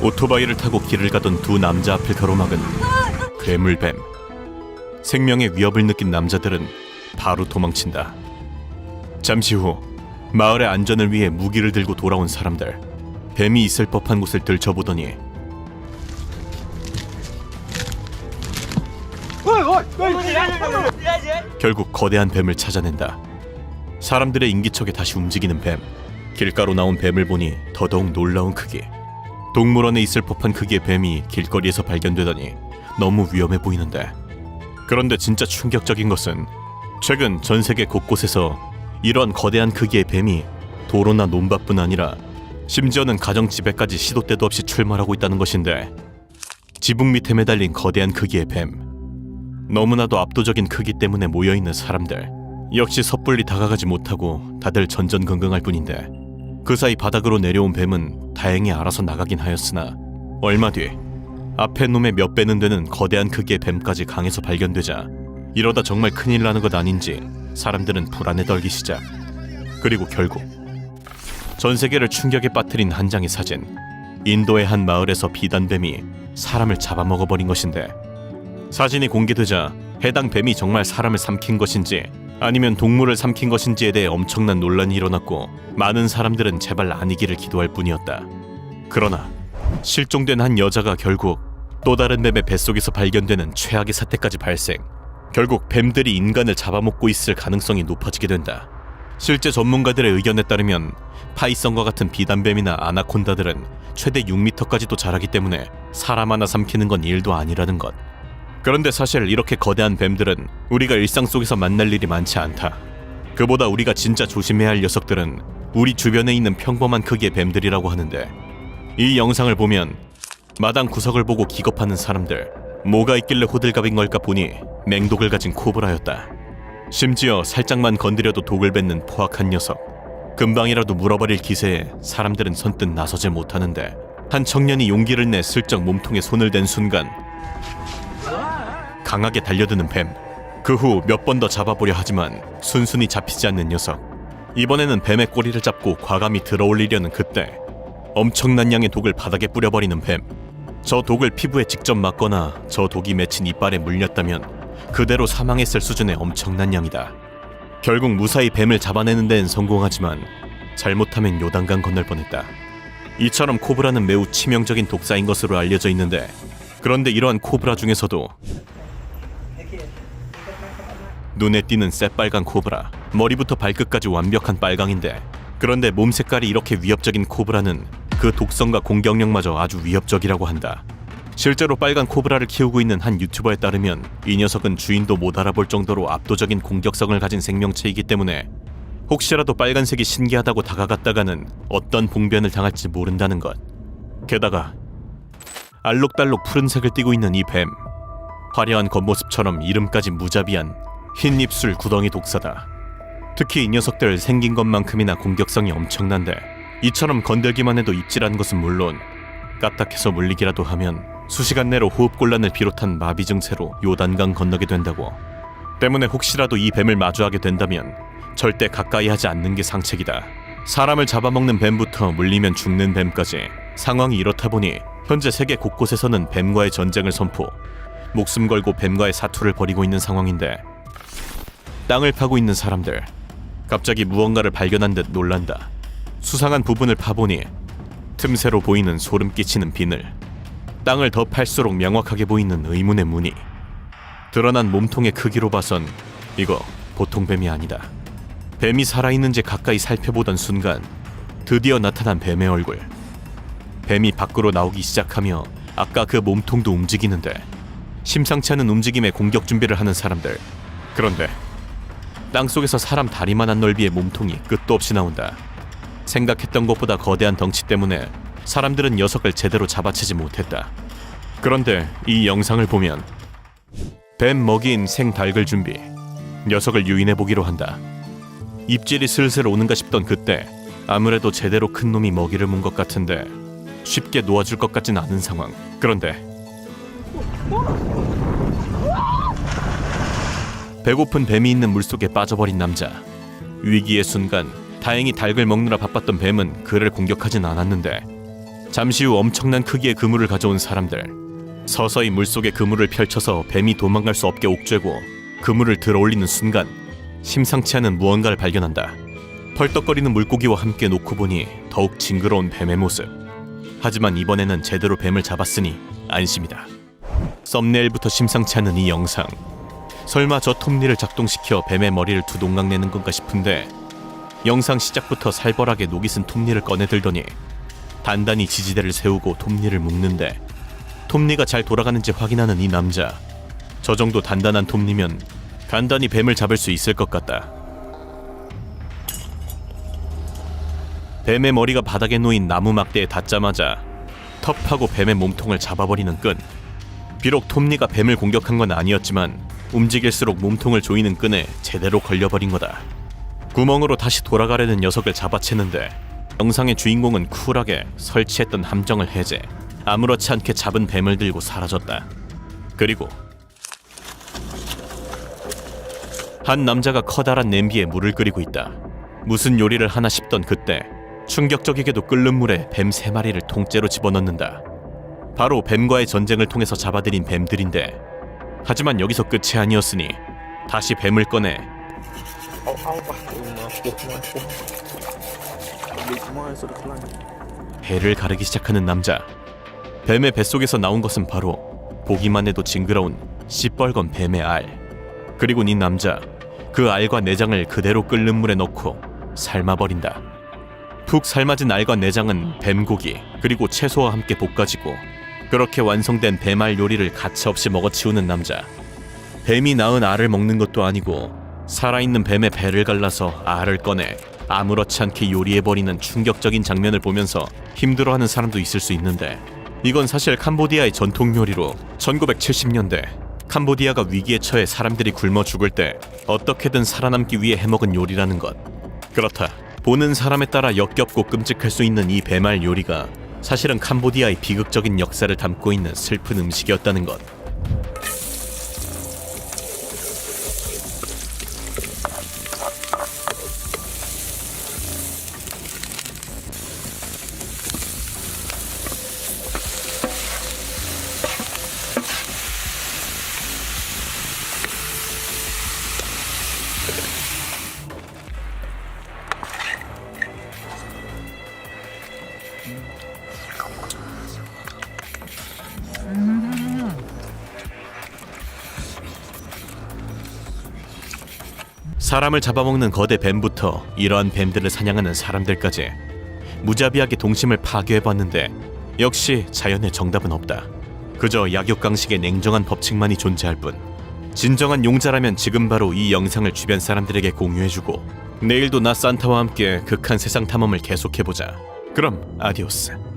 오토바이를 타고 길을 가던 두 남자 앞을 가로막은 괴물뱀. 생명의 위협을 느낀 남자들은 바로 도망친다. 잠시 후 마을의 안전을 위해 무기를 들고 돌아온 사람들. 뱀이 있을 법한 곳을 들춰보더니 결국 거대한 뱀을 찾아낸다. 사람들의 인기척에 다시 움직이는 뱀. 길가로 나온 뱀을 보니 더더욱 놀라운 크기. 동물원에 있을 법한 크기의 뱀이 길거리에서 발견되다니 너무 위험해 보이는데, 그런데 진짜 충격적인 것은 최근 전 세계 곳곳에서 이런 거대한 크기의 뱀이 도로나 논밭뿐 아니라 심지어는 가정 집에까지 시도 때도 없이 출몰하고 있다는 것인데, 지붕 밑에 매달린 거대한 크기의 뱀, 너무나도 압도적인 크기 때문에 모여있는 사람들 역시 섣불리 다가가지 못하고 다들 전전긍긍할 뿐인데, 그 사이 바닥으로 내려온 뱀은 다행히 알아서 나가긴 하였으나 얼마 뒤 앞에 놈의 몇 배는 되는 거대한 크기의 뱀까지 강에서 발견되자 이러다 정말 큰일 나는 것 아닌지 사람들은 불안에 떨기 시작. 그리고 결국 전 세계를 충격에 빠뜨린 한 장의 사진. 인도의 한 마을에서 비단뱀이 사람을 잡아먹어버린 것인데, 사진이 공개되자 해당 뱀이 정말 사람을 삼킨 것인지 아니면 동물을 삼킨 것인지에 대해 엄청난 논란이 일어났고, 많은 사람들은 제발 아니기를 기도할 뿐이었다. 그러나 실종된 한 여자가 결국 또 다른 뱀의 뱃속에서 발견되는 최악의 사태까지 발생. 결국 뱀들이 인간을 잡아먹고 있을 가능성이 높아지게 된다. 실제 전문가들의 의견에 따르면 파이썬과 같은 비단뱀이나 아나콘다들은 최대 6m까지도 자라기 때문에 사람 하나 삼키는 건 일도 아니라는 것. 그런데 사실 이렇게 거대한 뱀들은 우리가 일상 속에서 만날 일이 많지 않다. 그보다 우리가 진짜 조심해야 할 녀석들은 우리 주변에 있는 평범한 크기의 뱀들이라고 하는데, 이 영상을 보면 마당 구석을 보고 기겁하는 사람들, 뭐가 있길래 호들갑인 걸까 보니 맹독을 가진 코브라였다. 심지어 살짝만 건드려도 독을 뱉는 포악한 녀석. 금방이라도 물어버릴 기세에 사람들은 선뜻 나서지 못하는데, 한 청년이 용기를 내 슬쩍 몸통에 손을 댄 순간 강하게 달려드는 뱀. 그 후 몇 번 더 잡아보려 하지만 순순히 잡히지 않는 녀석. 이번에는 뱀의 꼬리를 잡고 과감히 들어올리려는 그때 엄청난 양의 독을 바닥에 뿌려버리는 뱀. 저 독을 피부에 직접 맞거나 저 독이 맺힌 이빨에 물렸다면 그대로 사망했을 수준의 엄청난 양이다. 결국 무사히 뱀을 잡아내는 데는 성공하지만 잘못하면 요단강 건널 뻔했다. 이처럼 코브라는 매우 치명적인 독사인 것으로 알려져 있는데, 그런데 이러한 코브라 중에서도 눈에 띄는 새빨간 코브라, 머리부터 발끝까지 완벽한 빨강인데, 그런데 몸 색깔이 이렇게 위협적인 코브라는 그 독성과 공격력마저 아주 위협적이라고 한다. 실제로 빨간 코브라를 키우고 있는 한 유튜버에 따르면 이 녀석은 주인도 못 알아볼 정도로 압도적인 공격성을 가진 생명체이기 때문에 혹시라도 빨간색이 신기하다고 다가갔다가는 어떤 봉변을 당할지 모른다는 것. 게다가 알록달록 푸른색을 띠고 있는 이 뱀, 화려한 겉모습처럼 이름까지 무자비한 흰 입술 구덩이 독사다. 특히 이 녀석들 생긴 것만큼이나 공격성이 엄청난데, 이처럼 건들기만 해도 입질한 것은 물론 까딱해서 물리기라도 하면 수시간 내로 호흡곤란을 비롯한 마비 증세로 요단강 건너게 된다고. 때문에 혹시라도 이 뱀을 마주하게 된다면 절대 가까이 하지 않는 게 상책이다. 사람을 잡아먹는 뱀부터 물리면 죽는 뱀까지 상황이 이렇다 보니 현재 세계 곳곳에서는 뱀과의 전쟁을 선포, 목숨 걸고 뱀과의 사투를 벌이고 있는 상황인데, 땅을 파고 있는 사람들 갑자기 무언가를 발견한 듯 놀란다. 수상한 부분을 파보니 틈새로 보이는 소름 끼치는 비늘, 땅을 더 팔수록 명확하게 보이는 의문의 무늬. 드러난 몸통의 크기로 봐선 이거 보통 뱀이 아니다. 뱀이 살아있는지 가까이 살펴보던 순간 드디어 나타난 뱀의 얼굴. 뱀이 밖으로 나오기 시작하며 아까 그 몸통도 움직이는데, 심상치 않은 움직임에 공격 준비를 하는 사람들. 그런데 땅속에서 사람 다리만한 넓이의 몸통이 끝도 없이 나온다. 생각했던 것보다 거대한 덩치 때문에 사람들은 녀석을 제대로 잡아채지 못했다. 그런데 이 영상을 보면 뱀 먹이인 생닭을 준비, 녀석을 유인해보기로 한다. 입질이 슬슬 오는가 싶던 그때 아무래도 제대로 큰 놈이 먹이를 문 것 같은데 쉽게 놓아줄 것 같진 않은 상황. 그런데 배고픈 뱀이 있는 물속에 빠져버린 남자. 위기의 순간 다행히 닭을 먹느라 바빴던 뱀은 그를 공격하진 않았는데, 잠시 후 엄청난 크기의 그물을 가져온 사람들. 서서히 물속에 그물을 펼쳐서 뱀이 도망갈 수 없게 옥죄고 그물을 들어올리는 순간 심상치 않은 무언가를 발견한다. 펄떡거리는 물고기와 함께 놓고 보니 더욱 징그러운 뱀의 모습. 하지만 이번에는 제대로 뱀을 잡았으니 안심이다. 썸네일부터 심상치 않은 이 영상. 설마 저 톱니를 작동시켜 뱀의 머리를 두 동강 내는 건가 싶은데 영상 시작부터 살벌하게 녹이 쓴 톱니를 꺼내들더니 단단히 지지대를 세우고 톱니를 묶는데 톱니가 잘 돌아가는지 확인하는 이 남자. 저 정도 단단한 톱니면 간단히 뱀을 잡을 수 있을 것 같다. 뱀의 머리가 바닥에 놓인 나무 막대에 닿자마자 텁하고 뱀의 몸통을 잡아버리는 끈. 비록 톱니가 뱀을 공격한 건 아니었지만 움직일수록 몸통을 조이는 끈에 제대로 걸려버린 거다. 구멍으로 다시 돌아가려는 녀석을 잡아채는데 영상의 주인공은 쿨하게 설치했던 함정을 해제, 아무렇지 않게 잡은 뱀을 들고 사라졌다. 그리고 한 남자가 커다란 냄비에 물을 끓이고 있다. 무슨 요리를 하나 싶던 그때 충격적이게도 끓는 물에 뱀 3마리를 통째로 집어넣는다. 바로 뱀과의 전쟁을 통해서 잡아들인 뱀들인데 하지만 여기서 끝이 아니었으니 다시 뱀을 꺼내 배를 가르기 시작하는 남자. 뱀의 뱃속에서 나온 것은 바로 보기만 해도 징그러운 시뻘건 뱀의 알. 그리고 이 남자, 그 알과 내장을 그대로 끓는 물에 넣고 삶아버린다. 푹 삶아진 알과 내장은 뱀고기 그리고 채소와 함께 볶아지고 그렇게 완성된 뱀알 요리를 가차없이 먹어치우는 남자. 뱀이 낳은 알을 먹는 것도 아니고 살아있는 뱀의 배를 갈라서 알을 꺼내 아무렇지 않게 요리해버리는 충격적인 장면을 보면서 힘들어하는 사람도 있을 수 있는데 이건 사실 캄보디아의 전통 요리로 1970년대 캄보디아가 위기에 처해 사람들이 굶어 죽을 때 어떻게든 살아남기 위해 해먹은 요리라는 것. 그렇다. 보는 사람에 따라 역겹고 끔찍할 수 있는 이 뱀알 요리가 사실은 캄보디아의 비극적인 역사를 담고 있는 슬픈 음식이었다는 것. 사람을 잡아먹는 거대 뱀부터 이러한 뱀들을 사냥하는 사람들까지 무자비하게 동심을 파괴해봤는데 역시 자연의 정답은 없다. 그저 약육강식의 냉정한 법칙만이 존재할 뿐. 진정한 용자라면 지금 바로 이 영상을 주변 사람들에게 공유해주고 내일도 나 산타와 함께 극한 세상 탐험을 계속해보자. 그럼 아디오스.